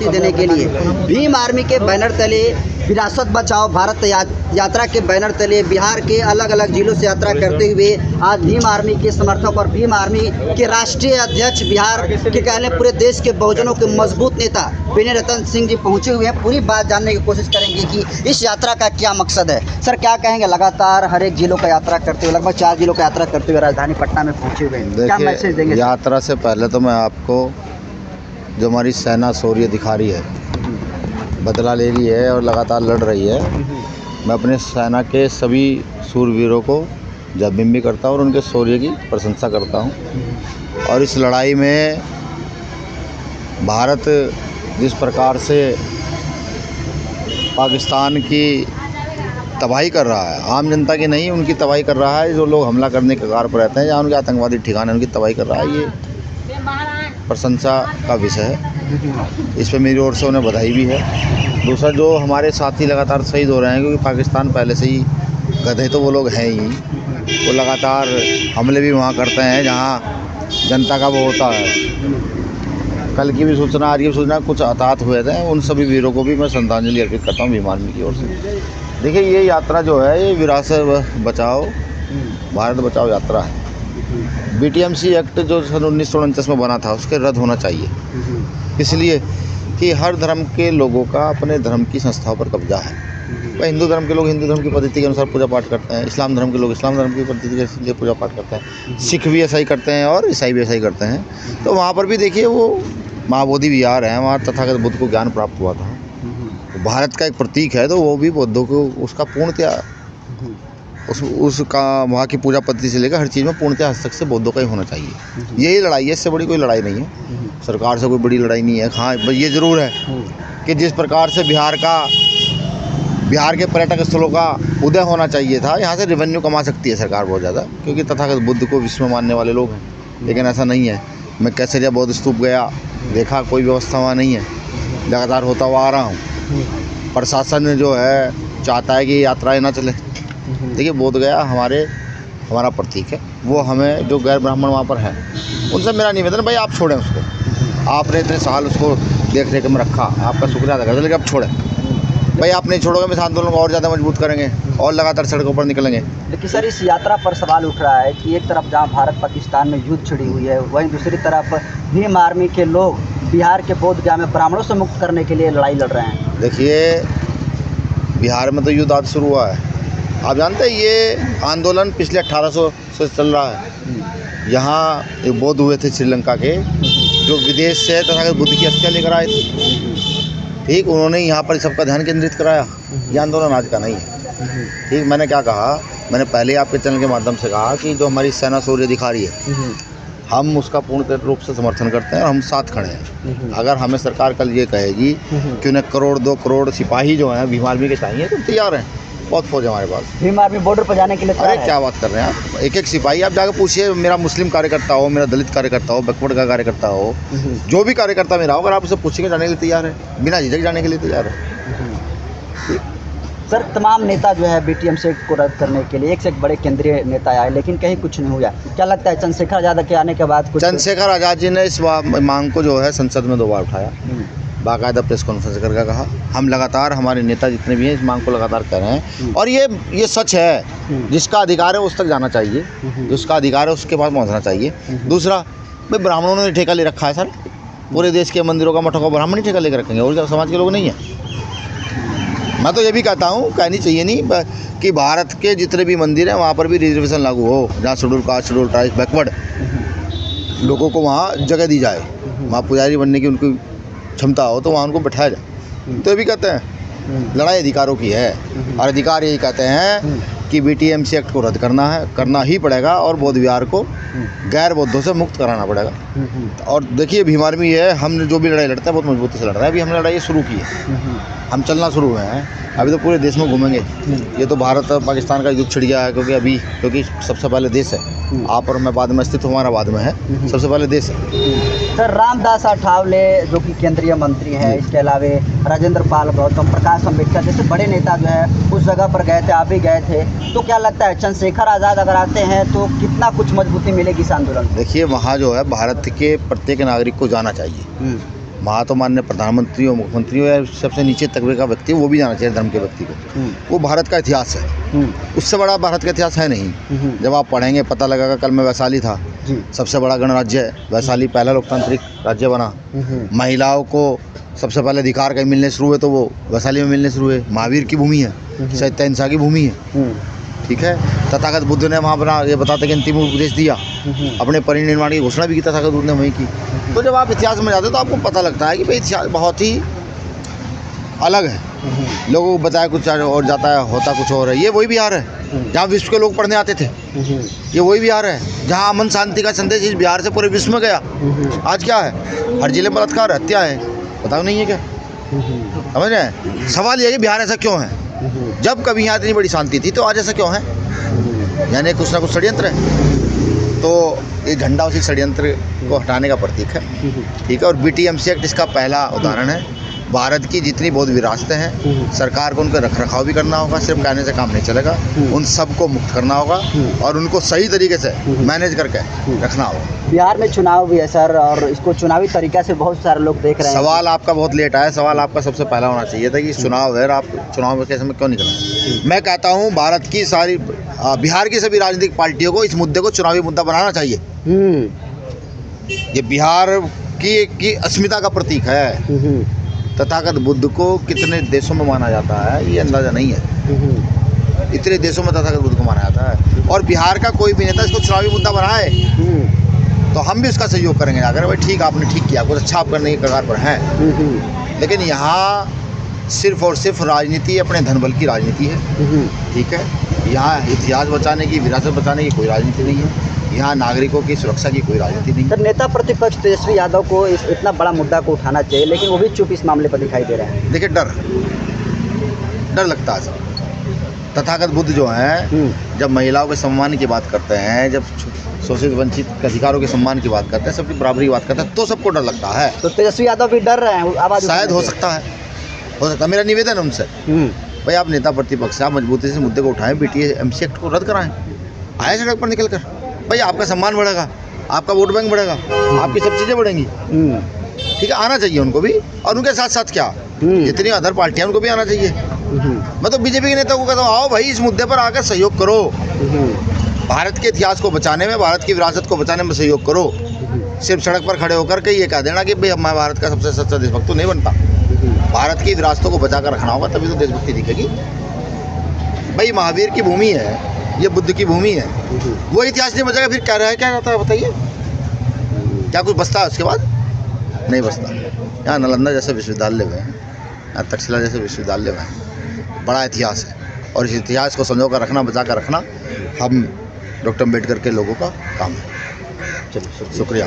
मजबूती देने के लिए भीम आर्मी के बैनर तले, विरासत बचाओ भारत यात्रा के बैनर तले बिहार के अलग अलग जिलों से यात्रा करते हुए आज भीम आर्मी के समर्थक और भीम आर्मी के राष्ट्रीय अध्यक्ष, बिहार के कहने पूरे देश के बहुजनों के मजबूत नेता बेनी रतन सिंह जी पहुंचे हुए हैं। पूरी बात जानने की कोशिश करेंगे कि इस यात्रा का क्या मकसद है। सर, क्या कहेंगे? लगातार हर एक जिलों का यात्रा करते हुए, लगभग 4 जिलों का यात्रा करते हुए राजधानी पटना में पहुंचे हुए हैं, क्या मैसेज देंगे? यात्रा से पहले तो मैं आपको, जो हमारी सेना शौर्य दिखा रही है, बदला ले रही है और लगातार लड़ रही है, मैं अपने सेना के सभी शूरवीरों को जैबिम भी करता हूँ और उनके शौर्य की प्रशंसा करता हूँ। और इस लड़ाई में भारत जिस प्रकार से पाकिस्तान की तबाही कर रहा है, आम जनता की नहीं, उनकी तबाही कर रहा है। जो लोग हमला करने के कगार पर रहते हैं, जहाँ उनके आतंकवादी ठिकाने, उनकी तबाही कर रहा है, ये प्रशंसा का विषय है। इस पर मेरी ओर से उन्हें बधाई भी है। दूसरा, जो हमारे साथी लगातार शहीद हो रहे हैं, क्योंकि पाकिस्तान पहले से ही गधे तो वो लोग हैं ही, वो लगातार हमले भी वहाँ करते हैं जहाँ जनता का वो होता है। कल की भी सूचना, आज की भी सूचना, कुछ हताहत हुए थे। उन सभी वीरों को भी मैं श्रद्धांजलि अर्पित करता हूँ भीम आर्मी की ओर से। देखिए, ये यात्रा जो है, ये विरासत बचाओ भारत बचाओ यात्रा है। BTMC एक्ट जो सन 1949 में बना था, उसके रद्द होना चाहिए। इसलिए कि हर धर्म के लोगों का अपने धर्म की संस्थाओं पर कब्जा है। वह हिंदू धर्म के लोग हिंदू धर्म की पद्धति के अनुसार पूजा पाठ करते हैं, इस्लाम धर्म के लोग इस्लाम धर्म की पद्धति के लिए पूजा पाठ करते हैं, सिख भी ऐसा ही करते हैं और ईसाई भी ऐसा ही करते हैं। तो वहाँ पर भी देखिए, वो महाबोधि विहार है, वहाँ तथागत बुद्ध को ज्ञान प्राप्त हुआ था। भारत का एक प्रतीक है, तो वो भी बौद्धों को उसका पूर्णतया उसका वहाँ की पूजा पद्धति से लेकर हर चीज़ में पूर्णतः हस्तक्षेप से बौद्धों का ही होना चाहिए। यही लड़ाई है, इससे बड़ी कोई लड़ाई नहीं है। सरकार से कोई बड़ी लड़ाई नहीं है। हाँ, ये ज़रूर है कि जिस प्रकार से बिहार के पर्यटक स्थलों का उदय होना चाहिए था, यहाँ से रेवेन्यू कमा सकती है सरकार बहुत ज़्यादा, क्योंकि तथागत बुद्ध को विश्व में मानने वाले लोग हैं। लेकिन ऐसा नहीं है। मैं केसरिया बौद्ध स्तूप गया, देखा कोई व्यवस्था वहाँ नहीं है। लगातार होता हुआ आ रहा हूँ। प्रशासन जो है चाहता है कि यात्राएँ ना चले। देखिए, बोध गया हमारा प्रतीक है। वो हमें, जो गैर ब्राह्मण वहाँ पर हैं, उनसे मेरा निवेदन, भाई आप छोड़ें उसको। आपने इतने साल उसको देख रेख में रखा, आपका शुक्रिया अदा करते, लेकिन आप छोड़ें। भाई आप नहीं छोड़ोगे, मैं आंदोलन को और ज़्यादा मजबूत करेंगे और लगातार सड़कों पर निकलेंगे। लेकिन सर, इस यात्रा पर सवाल उठ रहा है कि एक तरफ जहाँ भारत पाकिस्तान में युद्ध छिड़ी हुई है, वहीं दूसरी तरफ भीम आर्मी के लोग बिहार के बोध गया में ब्राह्मणों से मुक्त करने के लिए लड़ाई लड़ रहे हैं। देखिए, बिहार में तो युद्ध आज शुरू हुआ है। आप जानते हैं, ये आंदोलन पिछले 1800 से चल रहा है। यहाँ एक बौद्ध हुए थे श्रीलंका के, जो विदेश से तथागत बुद्ध की अस्थियाँ लेकर आए थे। ठीक, उन्होंने यहाँ पर सबका ध्यान केंद्रित कराया। ये आंदोलन आज का नहीं है। ठीक, मैंने क्या कहा, मैंने पहले आपके चैनल के माध्यम से कहा कि जो हमारी सेना शौर्य दिखा रही है, हम उसका पूर्ण रूप से समर्थन करते हैं और हम साथ खड़े हैं। अगर हमें सरकार कल ये कहेगी कि उन्हें 1-2 करोड़ सिपाही जो हैं भीम आर्मी के चाहिए, तो तैयार हैं। बहुत फौज है हमारे पास। भीम आर्मी बॉर्डर पर जाने के लिए अरे क्या बात कर रहे हैं आप? एक सिपाही आप जाकर पूछिए, मेरा मुस्लिम कार्यकर्ता हो, मेरा दलित कार्यकर्ता हो, बैकवर्ड का कार्यकर्ता हो, जो भी कार्यकर्ता मेरा हो, अगर आप उसे पूछेंगे, जाने के लिए तैयार है, बिना झिझक जाने के लिए तैयार है। सर, तमाम नेता जो है BTMC एक्ट को रद्द करने के लिए एक से एक बड़े केंद्रीय नेता आए, लेकिन कहीं कुछ नहीं हुआ। क्या लगता है चंद्रशेखर आज़ाद के आने के बाद कुछ? चंद्रशेखर आज़ाद जी ने इस मांग को जो है संसद में 2 बार उठाया, बाकायदा प्रेस कॉन्फ्रेंस करके कहा। हम लगातार, हमारे नेता जितने भी हैं, इस मांग को लगातार कर रहे हैं। और ये सच है, जिसका अधिकार है उस तक जाना चाहिए, जिसका अधिकार है उसके पास पहुंचना चाहिए। दूसरा, भाई ब्राह्मणों ने ठेका ले रखा है सर, पूरे देश के मंदिरों का, मठों का ब्राह्मण ही ठेका लेकर रखेंगे, और समाज के लोग नहीं हैं। मैं तो ये भी कहता हूँ, कहनी चाहिए नहीं, कि भारत के जितने भी मंदिर हैं वहाँ पर भी रिजर्वेशन लागू हो, जहाँ schedule caste, schedule tribe, backward लोगों को वहाँ जगह दी जाए, वहाँ पुजारी बनने की उनकी क्षमता हो, तो वहाँ उनको बैठाया जाए। तो ये भी कहते हैं लड़ाई अधिकारों की है, और अधिकार यही कहते हैं कि BTMC एक्ट को रद्द करना ही पड़ेगा, और बौद्ध विहार को गैर बौद्धों से मुक्त कराना पड़ेगा। और देखिए, भीम आर्मी है, हमने जो भी लड़ाई लड़ता है बहुत मजबूती से लड़ रहा है। अभी हमने लड़ाई शुरू की है, हम चलना शुरू हुए हैं, अभी तो पूरे देश में घूमेंगे। ये तो भारत और पाकिस्तान का युद्ध छिड़ गया है, क्योंकि सबसे पहले देश है, आप और मैं बाद में, अस्तित्व हमारा बाद में है, सबसे पहले देश है। सर, रामदास अठावले जो कि केंद्रीय मंत्री हैं, इसके अलावा राजेंद्र पाल, गौतम प्रकाश अम्बेडकर जैसे बड़े नेता जो है उस जगह पर गए थे, आप भी गए थे, तो क्या लगता है चंद्रशेखर आज़ाद अगर आते हैं तो कितना कुछ मजबूती मिलेगी इस आंदोलन? देखिए, वहाँ जो है भारत के प्रत्येक नागरिक को जाना चाहिए। वहाँ तो माननीय प्रधानमंत्रियों मुख्यमंत्रियों या सबसे नीचे तबके का व्यक्ति वो भी जाना चाहिए धर्म के व्यक्ति को। वो भारत का इतिहास है, उससे बड़ा भारत का इतिहास है नहीं। जब आप पढ़ेंगे पता लगेगा। कल मैं वैशाली था, सबसे बड़ा गणराज्य है वैशाली, पहला लोकतांत्रिक राज्य बना। महिलाओं को सबसे पहले अधिकार कहीं मिलने शुरू हुए तो वो वैशाली में मिलने शुरू हुए। महावीर की भूमि है, सत्य अहिंसा की भूमि है, ठीक है। तथागत बुद्ध ने वहाँ अपना ये बताते कि अंतिम उपदेश दिया, अपने परिनिर्वाण की घोषणा भी की तथागत बुद्ध ने वहीं की। तो जब आप इतिहास में जाते हो तो आपको पता लगता है कि भाई इतिहास बहुत ही अलग है। लोगों को बताया कुछ और जाता है, होता कुछ और है। ये वही बिहार है जहाँ विश्व के लोग पढ़ने आते थे। ये वही बिहार है जहाँ अमन शांति का संदेश इस बिहार से पूरे विश्व में गया। आज क्या है, हर जिले में बलात्कार, हत्या है, बताओ नहीं है क्या? समझ रहे हैं? सवाल ये है कि बिहार ऐसा क्यों है? जब कभी यहाँ इतनी बड़ी शांति थी तो आज ऐसा क्यों है? यानी कुछ ना कुछ षड्यंत्र है। तो ये झंडा उसी षड्यंत्र को हटाने का प्रतीक है, ठीक है। और BTMC एक्ट इसका पहला उदाहरण है। भारत की जितनी बौद्ध विरासतें हैं, सरकार को उनका रखरखाव भी करना होगा, सिर्फ कहने से काम नहीं चलेगा। उन सबको मुक्त करना होगा और उनको सही तरीके से मैनेज करके रखना होगा। बिहार में चुनाव भी है सर, और इसको चुनावी तरीका से बहुत सारे लोग देख रहे हैं। सवाल आपका बहुत लेट आया। सवाल आपका सबसे पहला होना चाहिए था कि चुनाव है, आप चुनाव में कैसे में क्यों निकला? मैं कहता हूँ भारत की सारी बिहार की सभी राजनीतिक पार्टियों को इस मुद्दे को चुनावी मुद्दा बनाना चाहिए। ये बिहार की अस्मिता का प्रतीक है। तथागत बुद्ध को कितने देशों में माना जाता है ये अंदाज़ा नहीं है। इतने देशों में तथागत बुद्ध को माना जाता है। और बिहार का कोई भी नेता इसको चुनावी मुद्दा बनाए तो हम भी उसका सहयोग करेंगे जाकर। भाई ठीक, आपने ठीक किया, कुछ अच्छा आप करने की कगार पर हैं। लेकिन यहाँ सिर्फ और सिर्फ राजनीति, अपने धनबल की राजनीति है, ठीक है। यहाँ इतिहास बचाने की, विरासत बचाने की कोई राजनीति नहीं है। यहाँ नागरिकों की सुरक्षा की कोई राजनीति नहीं है। सर, नेता प्रतिपक्ष तेजस्वी यादव को इतना बड़ा मुद्दा को उठाना चाहिए, लेकिन वो भी चुप इस मामले पर दिखाई दे रहे हैं। देखिए, डर लगता है सर। तथागत बुद्ध जो हैं, जब महिलाओं के सम्मान की बात करते हैं, जब शोषित वंचित अधिकारों के सम्मान की बात करते हैं, सबकी बराबरी की बात करते हैं, तो सबको डर लगता है। तो तेजस्वी यादव भी डर रहे हैं आवाज? शायद हो सकता है। मेरा निवेदन है उनसे, भाई आप नेता प्रतिपक्ष से आप मजबूती से मुद्दे को उठाएं, BTMC एक्ट को रद्द कराएं, आए सड़क पर निकल कर। भाई आपका सम्मान बढ़ेगा, आपका वोट बैंक बढ़ेगा, आपकी सब चीज़ें बढ़ेंगी, ठीक है। आना चाहिए उनको भी, और उनके साथ साथ क्या जितनी अदर पार्टियां उनको भी आना चाहिए। मैं तो BJP के नेता को कहता हूँ, आओ भाई इस मुद्दे पर आकर सहयोग करो। भारत के इतिहास को बचाने में, भारत की विरासत को बचाने में सहयोग करो। सिर्फ सड़क पर खड़े होकर के ये कह देना कि भाई मैं भारत का सबसे सच्चा देशभक्त तो नहीं बनता। भारत की विरासतों को बचा कर रखना होगा, तभी तो देशभक्ति दिखेगी। भाई महावीर की भूमि है, ये बुद्ध की भूमि है, वो इतिहास नहीं बचेगा फिर क्या रहा है, क्या रहता है बताइए? क्या कुछ बचता है उसके बाद? नहीं बचता। यहाँ नालंदा जैसे विश्वविद्यालय में, यहाँ तक्षशिला जैसे विश्वविद्यालय में बड़ा इतिहास है, और इस इतिहास को संजो कर रखना, बचा कर रखना हम डॉक्टर अम्बेडकर के लोगों का काम है। चलिए, शुक्रिया।